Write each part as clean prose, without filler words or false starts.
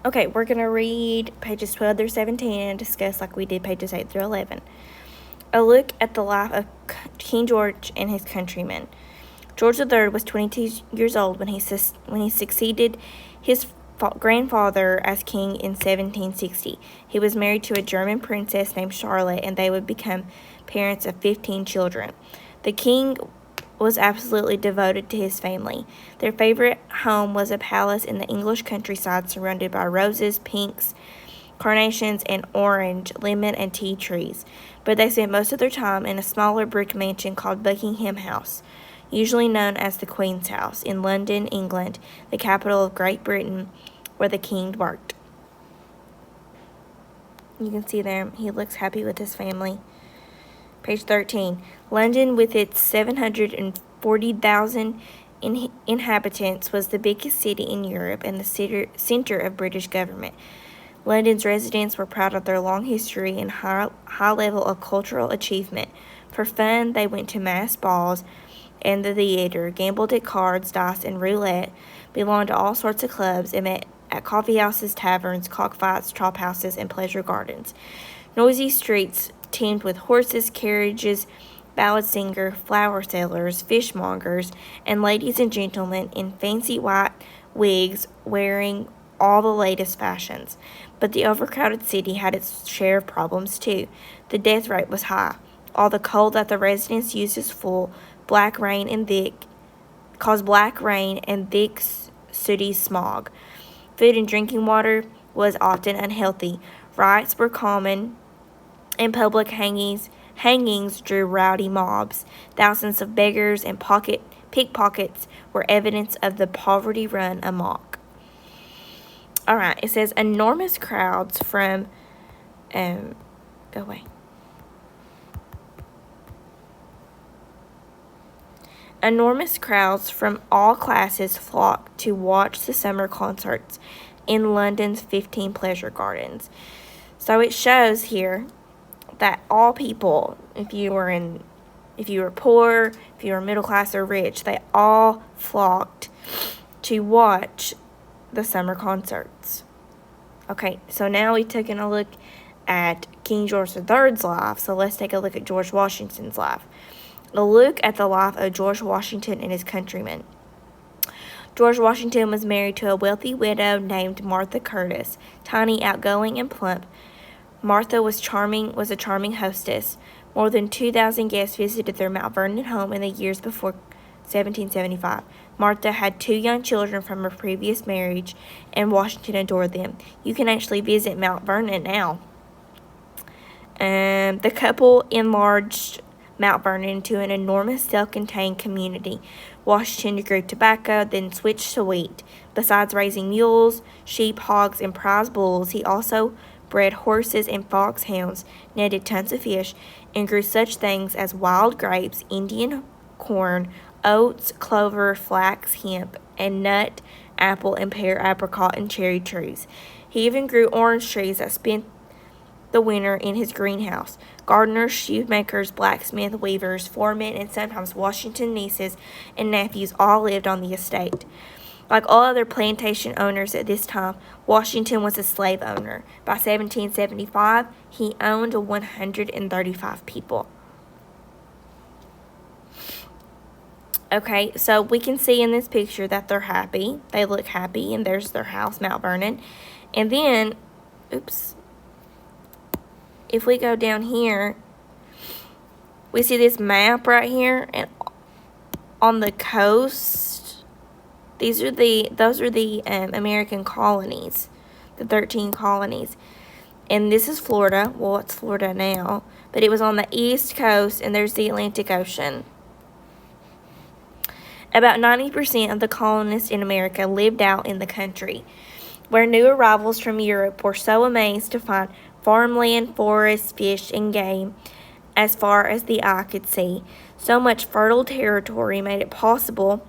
Okay, we're going to read pages 12 through 17 and discuss like we did pages 8 through 11. A look at the life of King George and his countrymen. George III was 22 years old when he succeeded his grandfather as king in 1760. He was married to a German princess named Charlotte, and they would become parents of 15 children. The king was absolutely devoted to his family. Their favorite home was a palace in the English countryside surrounded by roses, pinks, carnations, and orange, lemon, and tea trees. But they spent most of their time in a smaller brick mansion called Buckingham House, usually known as the Queen's House, in London, England, the capital of Great Britain, where the king worked. You can see there, he looks happy with his family. Page 13. London, with its 740,000 inhabitants, was the biggest city in Europe and the center of British government. London's residents were proud of their long history and high level of cultural achievement. For fun, they went to mass balls and the theater, gambled at cards, dice, and roulette, belonged to all sorts of clubs, and met at coffee houses, taverns, cockfights, chop houses, and pleasure gardens. Noisy streets teemed with horses, carriages, ballad singers, flower sellers, fishmongers, and ladies and gentlemen in fancy white wigs wearing all the latest fashions. But the overcrowded city had its share of problems too. The death rate was high. All the coal that the residents used as fuel, caused black rain and thick sooty smog. Food and drinking water was often unhealthy. Riots were common, and public hangings drew rowdy mobs. Thousands of beggars and pickpockets were evidence of the poverty run amok. All right, it says enormous crowds from Enormous crowds from all classes flocked to watch the summer concerts in London's 15 pleasure gardens. So it shows here that all people, if you were poor, if you were middle class or rich, they all flocked to watch the summer concerts. Okay, so now we've taken a look at King George III's life, so let's take a look at George Washington's life. A look at the life of George Washington and his countrymen. George Washington was married to a wealthy widow named Martha Curtis. Tiny, outgoing, and plump, Martha was a charming hostess. More than 2,000 guests visited their Mount Vernon home in the years before 1775. Martha had 2 young children from her previous marriage, and Washington adored them. You can actually visit Mount Vernon now. The couple enlarged Mount Vernon into an enormous self-contained community. Washington grew tobacco, then switched to wheat. Besides raising mules, sheep, hogs, and prize bulls, he also bred horses and foxhounds, netted tons of fish, and grew such things as wild grapes, Indian corn, oats, clover, flax, hemp, and nut, apple, and pear, apricot, and cherry trees. He even grew orange trees that spent the winter in his greenhouse. Gardeners, shoemakers, blacksmiths, weavers, foremen, and sometimes Washington nieces and nephews all lived on the estate. Like all other plantation owners at this time, Washington was a slave owner. By 1775, he owned 135 people. Okay, so we can see in this picture that they're happy. They look happy, and there's their house, Mount Vernon. And then, if we go down here, we see this map right here, and on the coast, those are the American colonies, the 13 colonies. And this is Florida. Well, it's Florida now, but it was on the east coast, and there's the Atlantic Ocean. About 90% of the colonists in America lived out in the country, where new arrivals from Europe were so amazed to find farmland, forests, fish, and game as far as the eye could see. So much fertile territory made it possible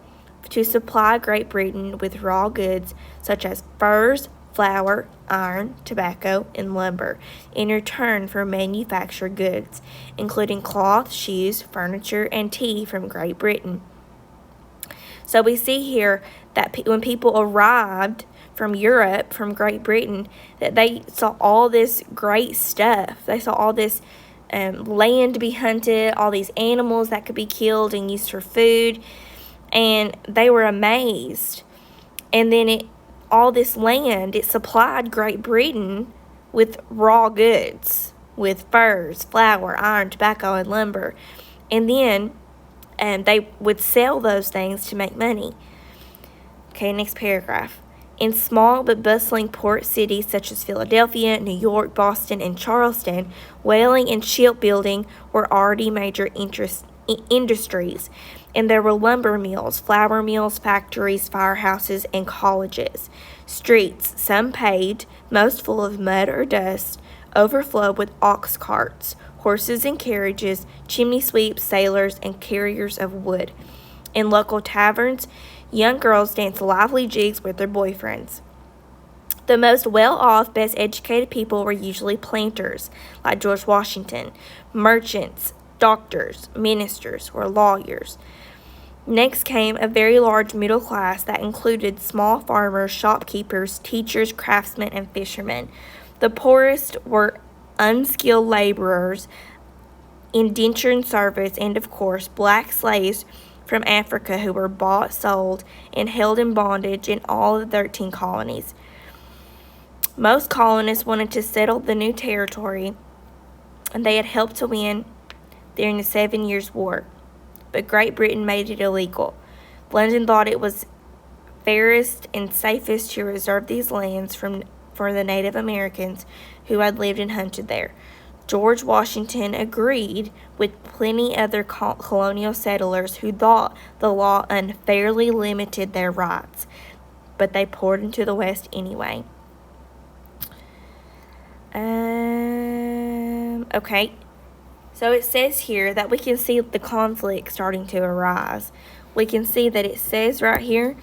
to supply Great Britain with raw goods such as furs, flour, iron, tobacco, and lumber in return for manufactured goods, including cloth, shoes, furniture, and tea from Great Britain. So we see here that when people arrived from Europe, from Great Britain, that they saw all this great stuff. They saw all this land to be hunted, all these animals that could be killed and used for food, and they were amazed. And then all this land, it supplied Great Britain with raw goods, with furs, flour, iron, tobacco, and lumber. And then they would sell those things to make money. Okay, next paragraph. In small but bustling port cities such as Philadelphia, New York, Boston, and Charleston, whaling and shipbuilding were already major industries, and there were lumber mills, flour mills, factories, firehouses, and colleges. Streets, some paved, most full of mud or dust, overflowed with ox carts, horses and carriages, chimney sweeps, sailors, and carriers of wood. In local taverns, young girls danced lively jigs with their boyfriends. The most well-off, best-educated people were usually planters, like George Washington, merchants, doctors, ministers, or lawyers. Next came a very large middle class that included small farmers, shopkeepers, teachers, craftsmen, and fishermen. The poorest were unskilled laborers, indentured servants, and, of course, black slaves from Africa who were bought, sold, and held in bondage in all the 13 colonies. Most colonists wanted to settle the new territory, and they had helped to win during the 7 Years' War, but Great Britain made it illegal. London thought it was fairest and safest to reserve these lands for the Native Americans who had lived and hunted there. George Washington agreed with plenty other colonial settlers who thought the law unfairly limited their rights, but they poured into the West anyway. Okay, so it says here that we can see the conflict starting to arise. We can see that it says right here,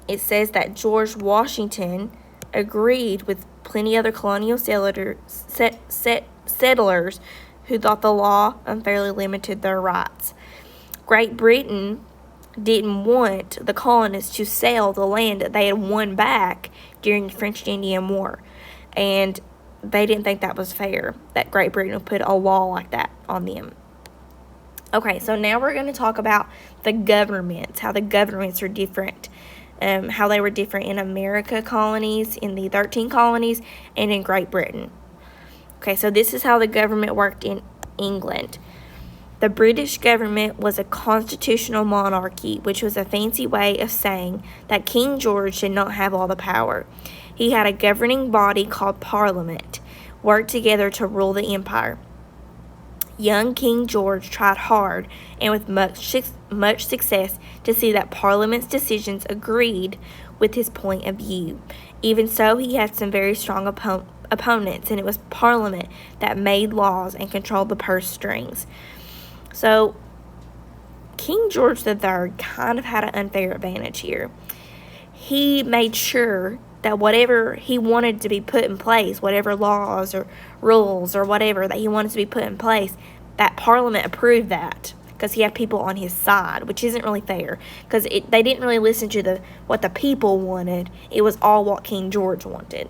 it says that George Washington agreed with plenty other colonial settlers who thought the law unfairly limited their rights. Great Britain didn't want the colonists to sell the land that they had won back during the French Indian War, and they didn't think that was fair, that Great Britain would put a law like that on them. Okay, so now we're going to talk about the governments, how the governments are different, how they were different in America colonies, in the 13 colonies, and in Great Britain. Okay, so this is how the government worked in England. The British government was a constitutional monarchy, which was a fancy way of saying that King George did not have all the power. He had a governing body called Parliament, worked together to rule the empire. Young King George tried hard and with much success to see that Parliament's decisions agreed with his point of view. Even so, he had some very strong opponents, and it was Parliament that made laws and controlled the purse strings. So, King George III kind of had an unfair advantage here. He made sure that whatever he wanted to be put in place, whatever laws or rules or whatever that he wanted to be put in place, that Parliament approved that, because he had people on his side, which isn't really fair, because they didn't really listen to what the people wanted. It was all what King George wanted.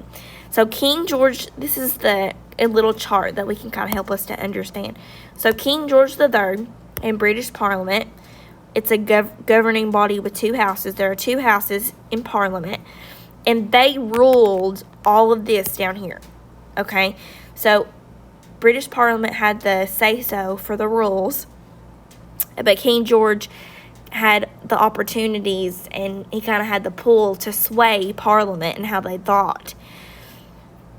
So King George, this is a little chart that we can kind of help us to understand. So King George III in British Parliament, it's a governing body with two houses. There are two houses in Parliament, and they ruled all of this down here. Okay, so British Parliament had the say-so for the rules, but King George had the opportunities, and he kind of had the pull to sway Parliament and how they thought.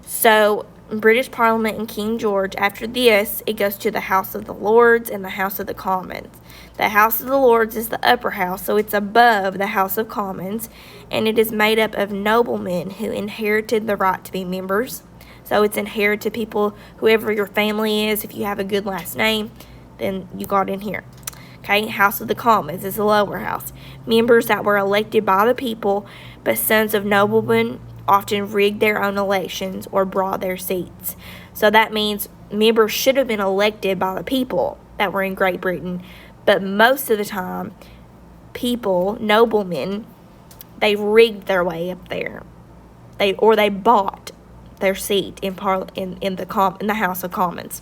So British Parliament and King George, after this, it goes to the House of the Lords and the House of the Commons. The House of the Lords is the upper house, so it's above the House of Commons, and it is made up of noblemen who inherited the right to be members. So it's inherited people, whoever your family is. If you have a good last name, then you got in here. Okay, House of the Commons is the lower house. Members that were elected by the people, but sons of noblemen often rigged their own elections or brought their seats. So that means members should have been elected by the people that were in Great Britain, but most of the time, people, noblemen, they rigged their way up there. They bought their seat in the House of Commons.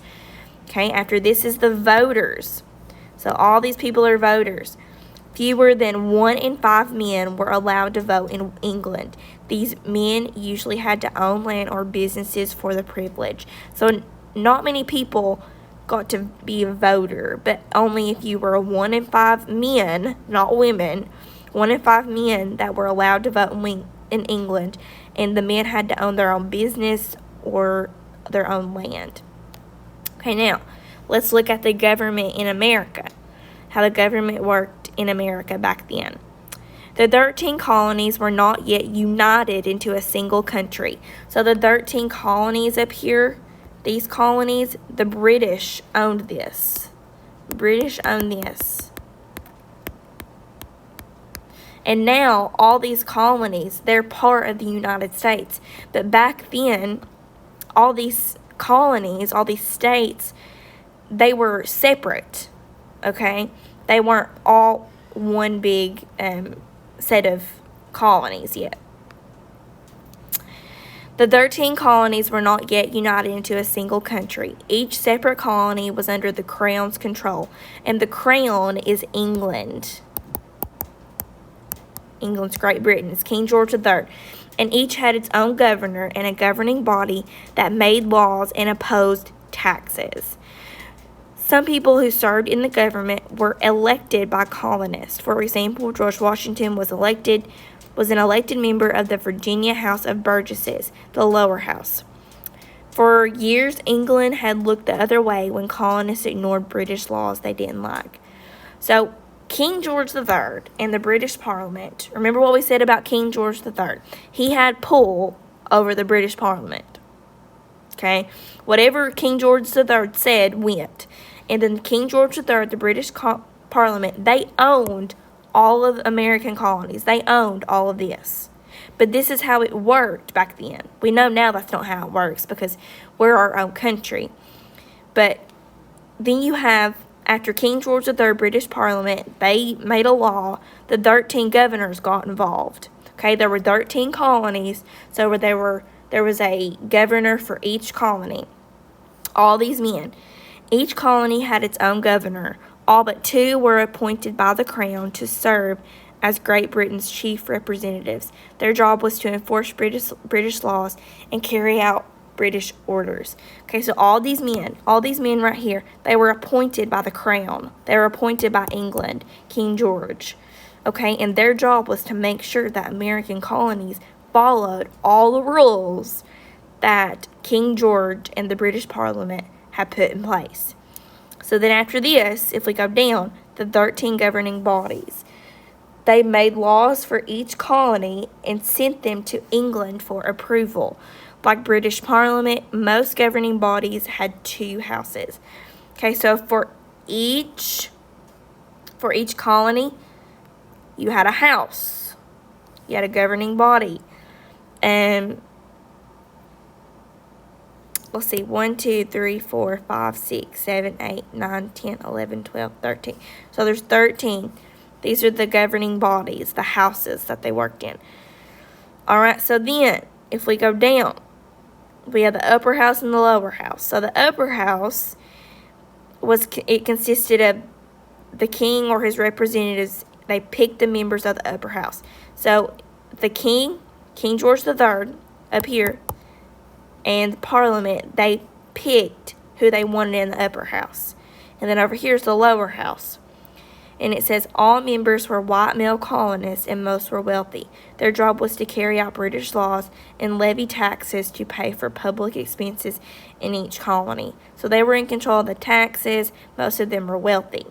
Okay, after this is the voters. So all these people are voters. Fewer than 1 in 5 men were allowed to vote in England. These men usually had to own land or businesses for the privilege. So not many people got to be a voter, but only if you were 1 in 5 men, not women, 1 in 5 men that were allowed to vote in England, and the men had to own their own business or their own land. Okay, now let's look at the government in America, how the government worked in America back then. The 13 colonies were not yet united into a single country. So the 13 colonies up here, these colonies, the British owned this. British owned this. And now all these colonies, they're part of the United States. But back then, all these colonies, all these states, they were separate, okay? They weren't all one big set of colonies yet. The 13 colonies were not yet united into a single country. Each separate colony was under the Crown's control, and the Crown is England. England's Great Britain. It's King George III. And each had its own governor and a governing body that made laws and imposed taxes. Some people who served in the government were elected by colonists. For example, George Washington was an elected member of the Virginia House of Burgesses, the lower house. For years, England had looked the other way when colonists ignored British laws they didn't like. So, King George III and the British Parliament, remember what we said about King George III? He had pull over the British Parliament. Okay? Whatever King George III said went. And then King George III, the British Parliament, they owned all of American colonies. They owned all of this. But this is how it worked back then. We know now that's not how it works because we're our own country. But then you have, after King George III, British Parliament, they made a law. The 13 governors got involved. Okay, there were 13 colonies, so there was a governor for each colony. All these men. Each colony had its own governor. All but 2 were appointed by the Crown to serve as Great Britain's chief representatives. Their job was to enforce British laws and carry out British orders. Okay, so all these men right here, they were appointed by the Crown. They were appointed by England, King George. Okay, and their job was to make sure that American colonies followed all the rules that King George and the British Parliament had put in place. So then after this, if we go down, the 13 governing bodies, they made laws for each colony and sent them to England for approval. Like British Parliament, most governing bodies had 2 houses. Okay, so for each colony, you had a house. You had a governing body. Let's see, 1, 2, 3, 4, 5, 6, 7, 8, 9, 10, 11, 12, 13. So there's 13. These are the governing bodies, the houses that they worked in. All right, so then if we go down, we have the upper house and the lower house. So the upper house consisted of the king or his representatives. They picked the members of the upper house. So the King George III, up here, and the Parliament, they picked who they wanted in the upper house. And then over here is the lower house. And it says all members were white male colonists and most were wealthy. Their job was to carry out British laws and levy taxes to pay for public expenses in each colony. So they were in control of the taxes. Most of them were wealthy.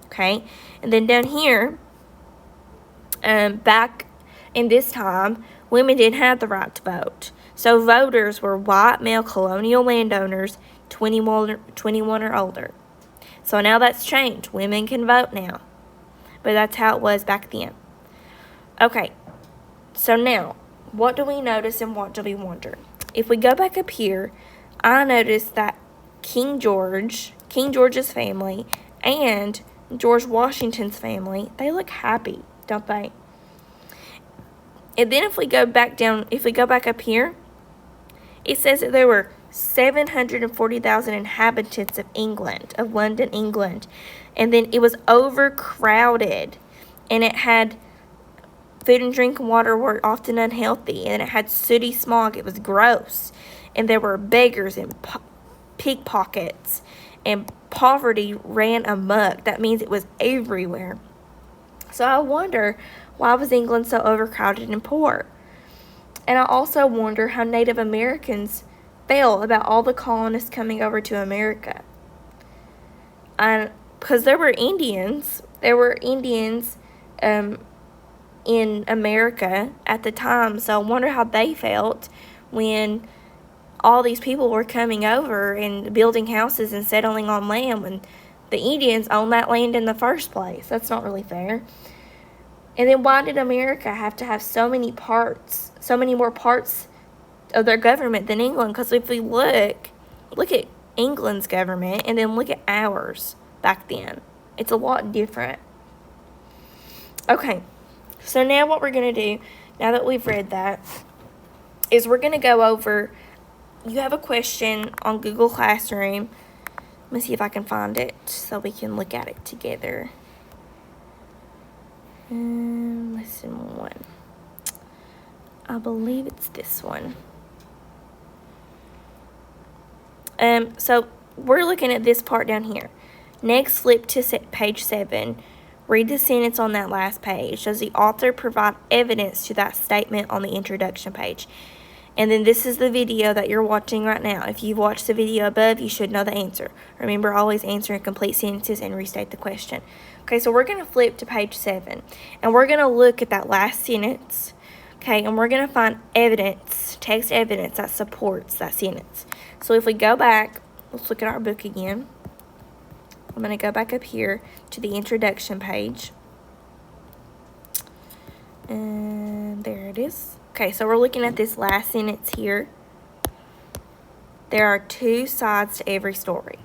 Okay? And then down here, back in this time, women didn't have the right to vote. So voters were white male colonial landowners, 21 or older. So now that's changed. Women can vote now. But that's how it was back then. Okay, so now, what do we notice and what do we wonder? If we go back up here, I noticed that King George's family, and George Washington's family, they look happy, don't they? And then if we go back up here, it says that there were 740,000 inhabitants of London, England. And then it was overcrowded, and it had food and drink and water were often unhealthy, and it had sooty smog. It was gross, and there were beggars and pickpockets, and poverty ran amok. That means it was everywhere. So I wonder, why was England so overcrowded and poor? And I also wonder how Native Americans felt about all the colonists coming over to America. And because there were Indians in America at the time, so I wonder how they felt when all these people were coming over and building houses and settling on land when the Indians owned that land in the first place. That's not really fair. And then why did America have to have so many more parts of their government than England? Because if we look at England's government and then look at ours back then, it's a lot different. Okay, so now what we're going to do, now that we've read that, is we're going to go over, you have a question on Google Classroom. Let me see if I can find it so we can look at it together. Lesson 1. I believe it's this one. So we're looking at this part down here. Next, flip to page 7. Read the sentence on that last page. Does the author provide evidence to that statement on the introduction page? And then this is the video that you're watching right now. If you've watched the video above, you should know the answer. Remember, always answer in complete sentences and restate the question. Okay, so we're going to flip to page 7. And we're going to look at that last sentence. Okay, and we're going to find evidence, text evidence that supports that sentence. So if we go back, let's look at our book again. I'm going to go back up here to the introduction page. And there it is. Okay, so we're looking at this last sentence here. There are 2 sides to every story.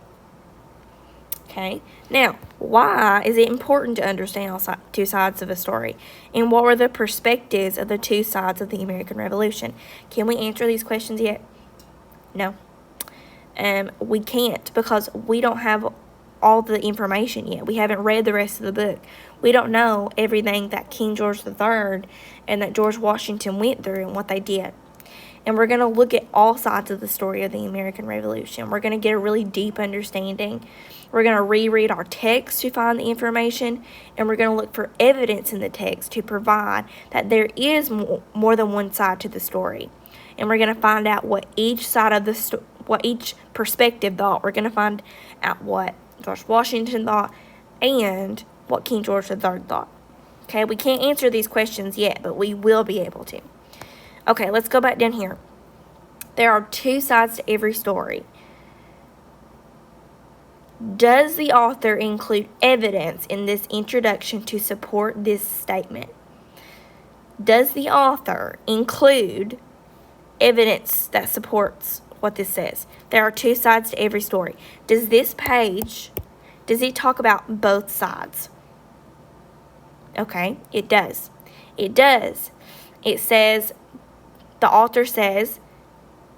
Okay, now, why is it important to understand all 2 sides of a story? And what were the perspectives of the 2 sides of the American Revolution? Can we answer these questions yet? No. We can't, because we don't have all the information yet. We haven't read the rest of the book. We don't know everything that King George III and that George Washington went through and what they did. And we're going to look at all sides of the story of the American Revolution. We're going to get a really deep understanding. We're going to reread our text to find the information, and we're going to look for evidence in the text to provide that there is more than one side to the story. And we're going to find out what each side of what each perspective thought. We're going to find out what George Washington thought and what King George III thought. Okay, we can't answer these questions yet, but we will be able to. Okay, let's go back down here. There are 2 sides to every story. Does the author include evidence in this introduction to support this statement? Does the author include evidence that supports what this says? There are 2 sides to every story. Does this page, does it talk about both sides? Okay, it does. It does. It says, the author says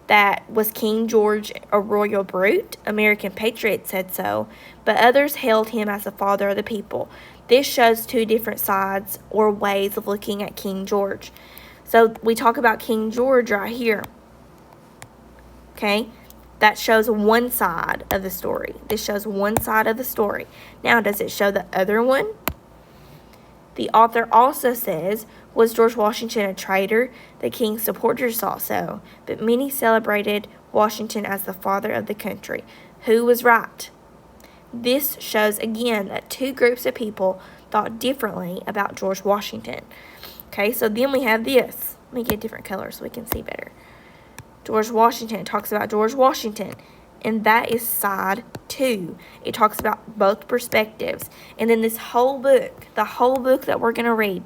that was King George a royal brute? American patriots said so, but others hailed him as the father of the people. This shows 2 different sides or ways of looking at King George. So we talk about King George right here. Okay, that shows one side of the story. This shows one side of the story. Now, does it show the other one? The author also says, was George Washington a traitor? The king's supporters thought so, but many celebrated Washington as the father of the country. Who was right? This shows again that 2 groups of people thought differently about George Washington. Okay, so then we have this. Let me get different colors so we can see better. George Washington, it talks about George Washington, and that is side 2. It talks about both perspectives. And then this whole book, the whole book that we're going to read,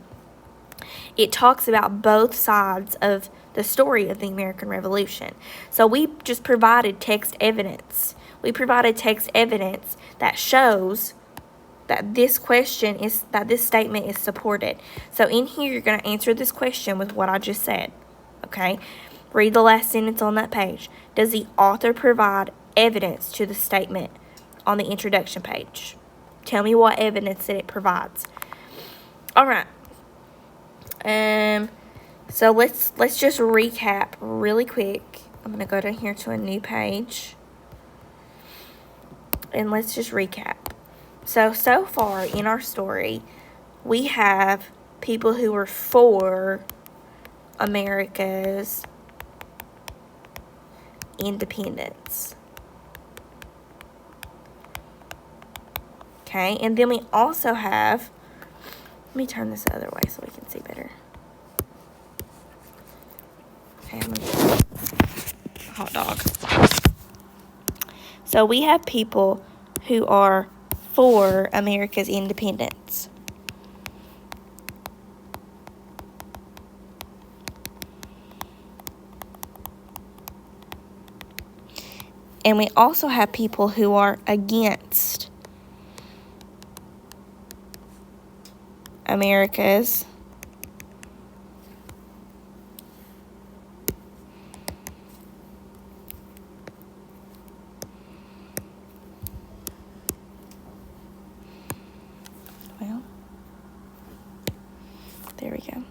it talks about both sides of the story of the American Revolution. So we just provided text evidence. We provided text evidence that shows that this statement is supported. So in here, you're going to answer this question with what I just said. Okay? Read the last sentence on that page. Does the author provide evidence to the statement on the introduction page? Tell me what evidence that it provides. All right. So let's just recap really quick. I'm going to go down here to a new page. And let's just recap. So far in our story, we have people who were for America's independence. Okay, and then we also have, let me turn this the other way so we can see better. Okay, I'm gonna get a hot dog. So we have people who are for America's independence. And we also have people who are against America's there we go.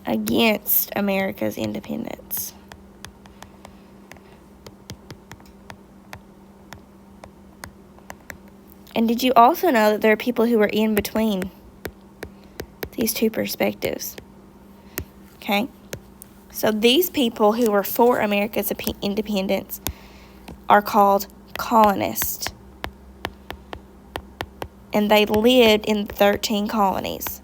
Against America's independence. And did you also know that there are people who are in between these two perspectives? Okay? So these people who are for America's independence are called colonists. And they lived in 13 colonies.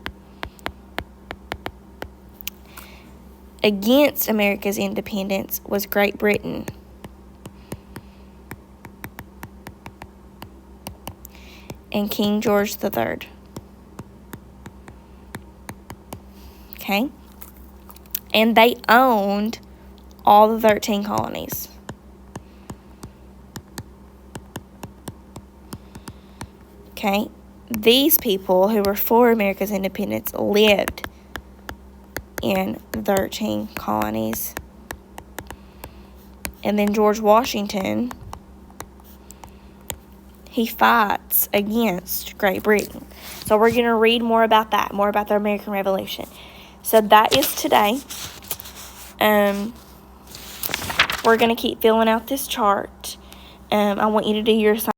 Against America's independence was Great Britain. And King George III. Okay? And they owned all the 13 colonies. Okay? These people who were for America's independence lived in 13 colonies. And then George Washington, he fights against Great Britain. So we're going to read more about that, more about the American Revolution. So that is today. We're going to keep filling out this chart. I want you to do your assignment.